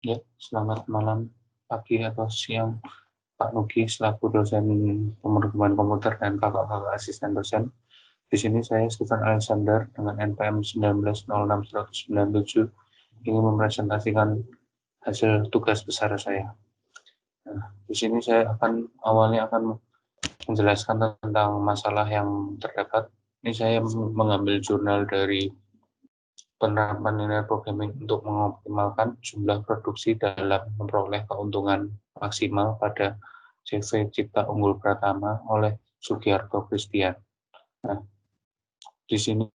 Ya, selamat malam, pagi atau siang, Pak Nugi selaku dosen pemrograman komputer dan kakak-kakak asisten dosen. Di sini saya Stephen Alexander dengan NPM 1906-197 ingin mempresentasikan hasil tugas besar saya. Nah, di sini saya awalnya akan menjelaskan tentang masalah yang terdapat. Ini saya mengambil jurnal dari penerapan linear programming untuk mengoptimalkan jumlah produksi dalam memperoleh keuntungan maksimal pada CV Cipta Unggul Pratama oleh Sugiarto Christian. Nah, di sini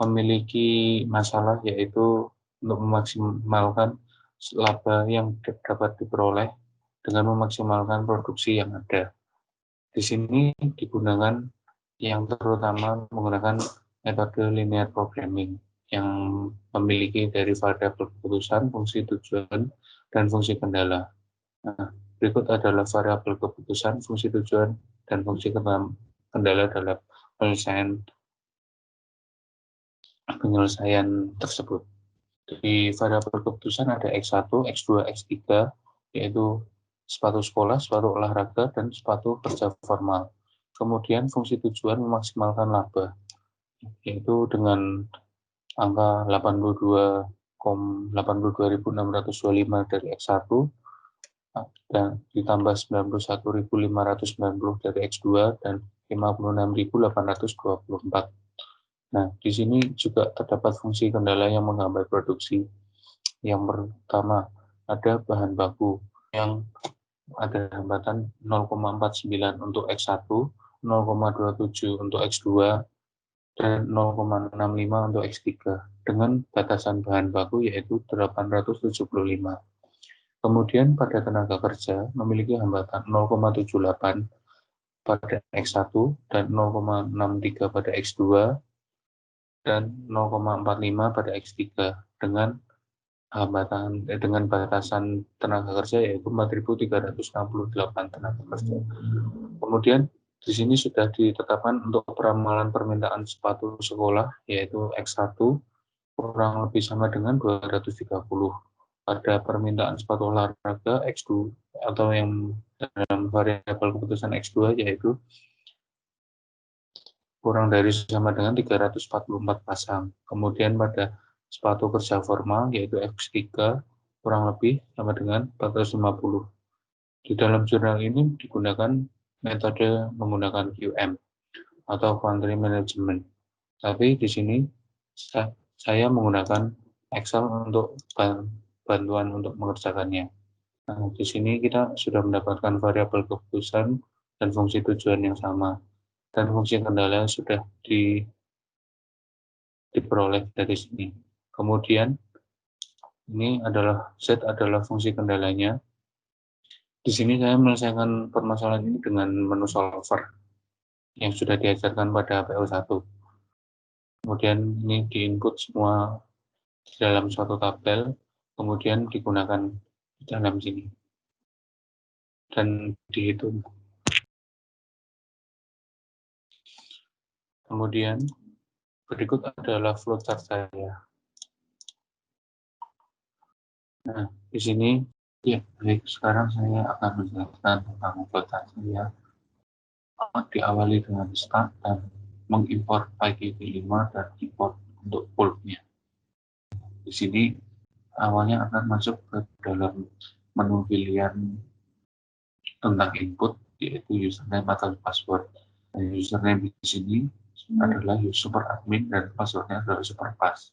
memiliki masalah yaitu untuk memaksimalkan laba yang dapat diperoleh dengan memaksimalkan produksi yang ada. Di sini digunakan yang terutama menggunakan metode linear programming yang memiliki dari variabel keputusan, fungsi tujuan, dan fungsi kendala. Nah, berikut adalah variabel keputusan, fungsi tujuan, dan fungsi kendala dalam penyelesaian tersebut. Di variabel keputusan ada X1, X2, X3, yaitu sepatu sekolah, sepatu olahraga, dan sepatu kerja formal. Kemudian fungsi tujuan memaksimalkan laba, yaitu dengan angka 82.625 dari X1 dan ditambah 91.590 dari X2 dan 56.824. Nah, di sini juga terdapat fungsi kendala yang menghambat produksi. Yang pertama, ada bahan baku yang ada hambatan 0,49 untuk X1, 0,27 untuk X2, dan 0,65 untuk X3 dengan batasan bahan baku yaitu 875. Kemudian pada tenaga kerja memiliki hambatan 0,78 pada X1 dan 0,63 pada X2 dan 0,45 pada X3 dengan dengan batasan tenaga kerja yaitu 4.368 tenaga kerja. Kemudian di sini sudah ditetapkan untuk peramalan permintaan sepatu sekolah yaitu X1 kurang lebih sama dengan 230. Pada permintaan sepatu olahraga X2 atau yang dalam variabel keputusan X2 yaitu kurang dari sama dengan 344 pasang. Kemudian pada sepatu kerja formal yaitu X3 kurang lebih sama dengan 450. Di dalam jurnal ini digunakan metode menggunakan QM atau Quantity Management. Tapi di sini saya menggunakan Excel untuk bantuan untuk mengerjakannya. Nah, di sini kita sudah mendapatkan variabel keputusan dan fungsi tujuan yang sama. Dan fungsi kendala sudah diperoleh dari sini. Kemudian ini adalah Z adalah fungsi kendalanya. Di sini saya menyelesaikan permasalahan ini dengan menu solver yang sudah diajarkan pada PO1. Kemudian ini diinput semua di dalam suatu tabel, kemudian digunakan di dalam sini dan dihitung. Kemudian berikut adalah flowchart saya. Nah, di sini ya baik, sekarang saya akan menjelaskan tentang flowchart saya. Diawali dengan start dan mengimport PyGP5 dan import untuk pulpnya. Di sini awalnya akan masuk ke dalam menu pilihan tentang input yaitu username atau password. Dan username di sini adalah super admin dan passwordnya adalah superpass.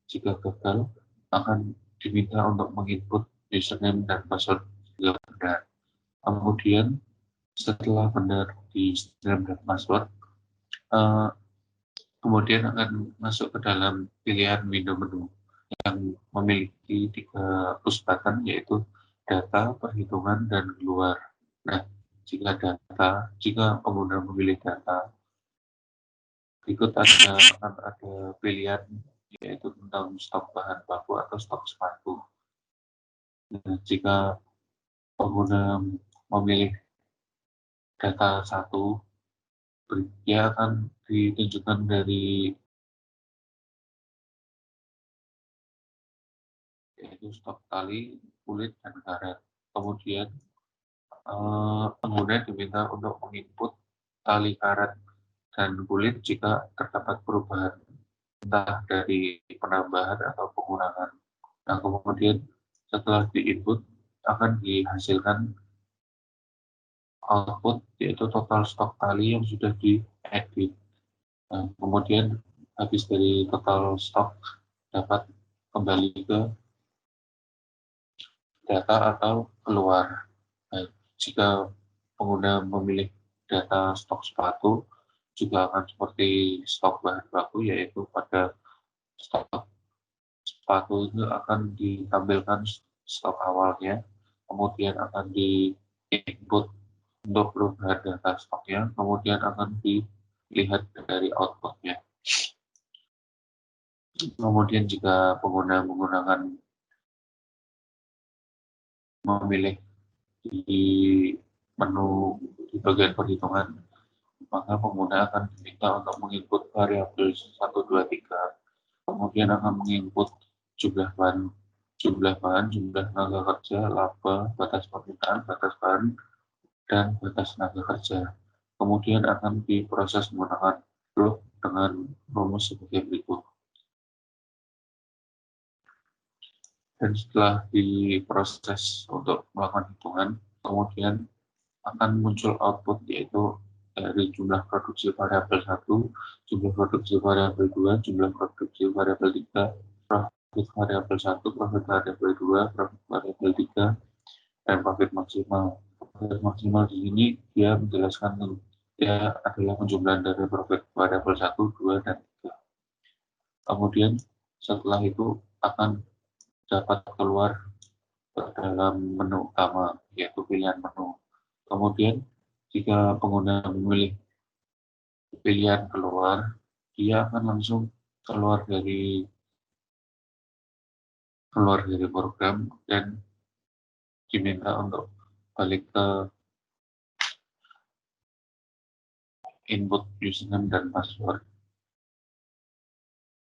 Jika gagal akan diminta untuk menginput username dan password jika benar. Kemudian setelah benar di username dan password, kemudian akan masuk ke dalam pilihan window menu yang memiliki 3 push button yaitu data, perhitungan, dan keluar. Nah, jika pengguna memilih data, berikut akan ada pilihan yaitu tentang stok bahan baku atau stok sepatu. Nah, jika pengguna memilih data 1, dia akan ditunjukkan dari yaitu stok tali, kulit, dan karet. Kemudian pengguna diminta untuk menginput tali karet dan kulit jika terdapat perubahan, entah dari penambahan atau pengurangan. Nah, kemudian setelah di-input akan dihasilkan output, yaitu total stok tali yang sudah diedit. Nah, kemudian habis dari total stok dapat kembali ke data atau keluar. Nah, jika pengguna memilih data stok sepatu, juga akan seperti stok bahan baku, yaitu pada stok sepatu itu akan ditampilkan stok awalnya, kemudian akan di-input untuk perubahan data stoknya, kemudian akan dilihat dari outputnya. Kemudian jika pengguna memilih di menu di bagian perhitungan, maka pengguna akan diminta untuk menginput variabel 1, 2, 3, kemudian akan menginput jumlah bahan, jumlah tenaga kerja, laba, batas permintaan, batas bahan, dan batas tenaga kerja. Kemudian akan diproses menggunakan blok dengan rumus sebagai berikut. Dan setelah diproses untuk melakukan hitungan, kemudian akan muncul output, yaitu dari jumlah produksi variabel 1, jumlah produksi variabel 2, jumlah produksi variabel 3, profit variabel 1, profit variabel 2, profit variabel 3, dan profit maksimal. Profit maksimal di sini dia menjelaskan dia adalah penjumlahan dari profit variabel 1, 2, dan 3. Kemudian setelah itu akan dapat keluar ke dalam menu utama, yaitu pilihan menu. Kemudian jika pengguna memilih pilihan keluar, dia akan langsung keluar dari program dan diminta untuk balik ke input username dan password.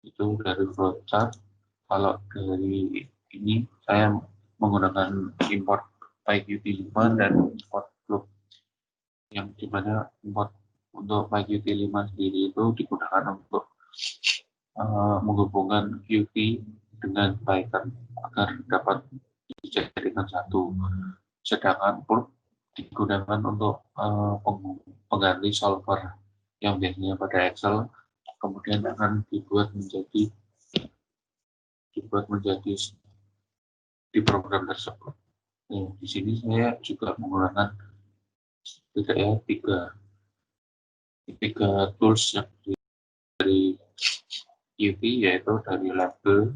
Itu dari flowchart. Kalau dari ini saya menggunakan import PyQt 5 dan import Flow, yang dimana import untuk PyQt 5 sendiri itu digunakan untuk menghubungkan Qt dengan Python agar dapat dijadikan satu. Sedangkan Plug digunakan untuk pengganti solver yang biasanya pada Excel, kemudian akan dibuat menjadi di program tersebut. Nah, di sini saya juga menggunakan tiga tools yang dari Qt, yaitu dari label,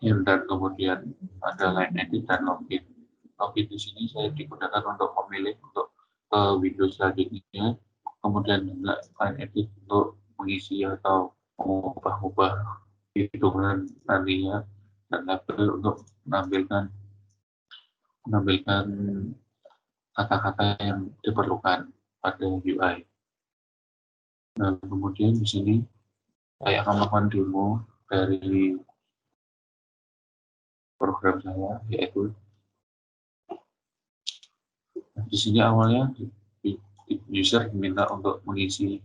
dan kemudian ada line edit dan login. Login di sini saya digunakan untuk memilih untuk ke Windows selanjutnya, kemudian juga line edit untuk mengisi atau mengubah-ubah hitungan nantinya, dan label untuk menampilkan kata-kata yang diperlukan pada UI. Nah, kemudian di sini saya akan melakukan demo dari program saya, yaitu di sini awalnya user diminta untuk mengisi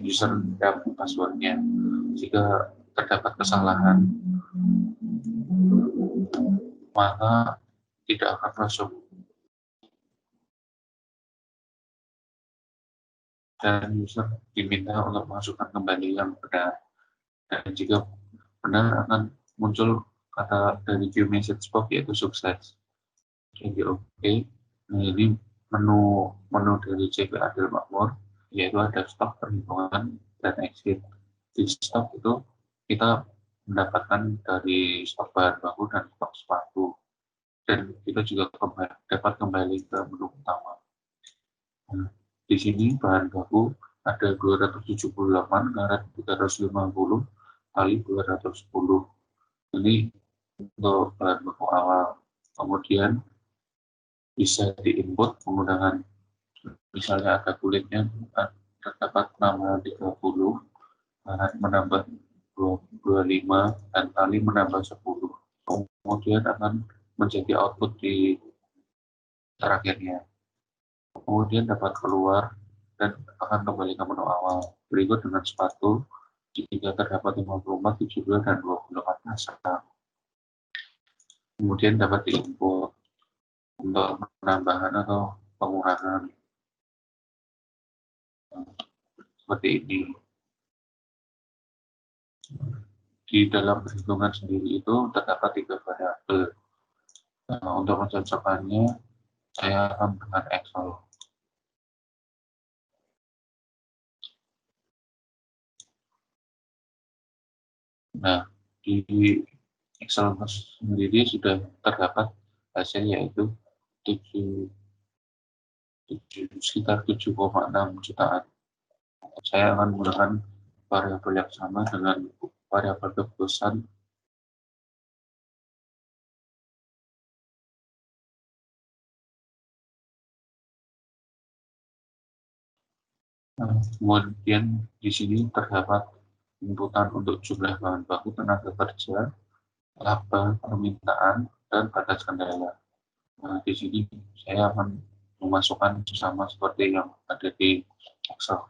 user dan passwordnya. Jika terdapat kesalahan, maka tidak akan masuk, dan user diminta untuk masukkan kembali yang benar. Dan jika benar akan muncul kata dari queue message box, yaitu sukses. Jadi oke. Nah, ini menu dari CP Adil Makmur, yaitu ada stok, perhitungan, dan exit. Di stok itu kita mendapatkan dari stok bahan baku dan stok sepatu, dan kita juga dapat kembali ke menu utama. Nah, di sini bahan baku ada 278, karet 350, tali 210. Ini untuk bahan baku awal. Kemudian bisa diinput menggunakan, misalnya ada kulitnya terdapat nama 30, bahan menambah 25 dan kali menambah 10. Kemudian akan menjadi output di terakhirnya. Kemudian dapat keluar dan akan kembali ke menu awal. Berikut dengan sepatu, jika terdapat 54, 72, dan 24 pasang. Kemudian dapat diinput untuk penambahan atau pengurangan. Seperti ini. Di dalam perhitungan sendiri itu terdapat 3 variabel. Untuk mencocokkannya, saya akan dengan Excel. Nah, di Excel sendiri sudah terdapat hasil yaitu sekitar 7,6 jutaan. Saya akan menggunakan variabel yang sama dengan variabel keputusan. Kemudian di sini terdapat inputan untuk jumlah bahan baku, tenaga kerja, laba, permintaan, dan batas kendala. Nah, di sini saya akan memasukkan sama seperti yang ada di Excel.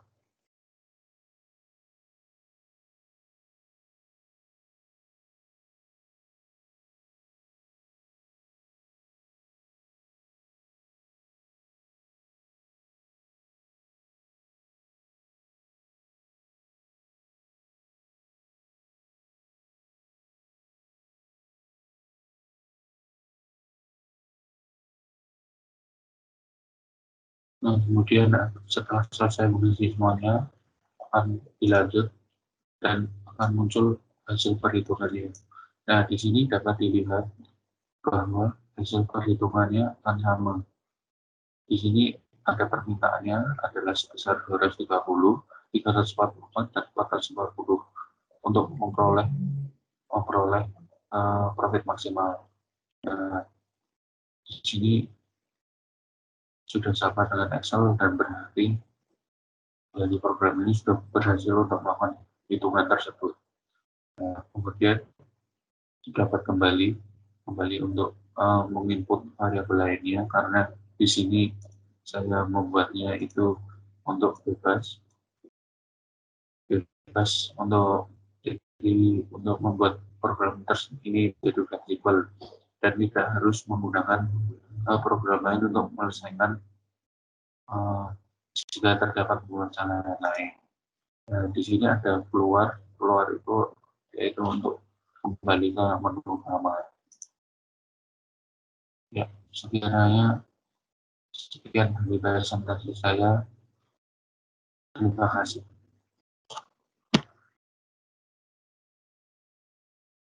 Nah, kemudian setelah selesai mengisi semuanya, akan dilanjut dan akan muncul hasil perhitungannya. Nah, di sini dapat dilihat bahwa hasil perhitungannya akan sama. Di sini ada permintaannya adalah sebesar 230, 344, dan 440 untuk memperoleh profit maksimal. Nah, di sini sudah sama dengan Excel dan berarti dari program ini sudah berhasil untuk melakukan hitungan tersebut. Nah, kemudian dapat kembali untuk menginput variabel lainnya karena di sini saya membuatnya itu untuk bebas untuk untuk membuat program ini jadi fleksibel dan tidak harus menggunakan program lain untuk menyelesaikan jika terdapat perencanaan lain. Nah, di sini ada keluar itu yaitu untuk kembali ke menu utama. Ya, sekiranya sekian dari presentasi saya. Terima kasih.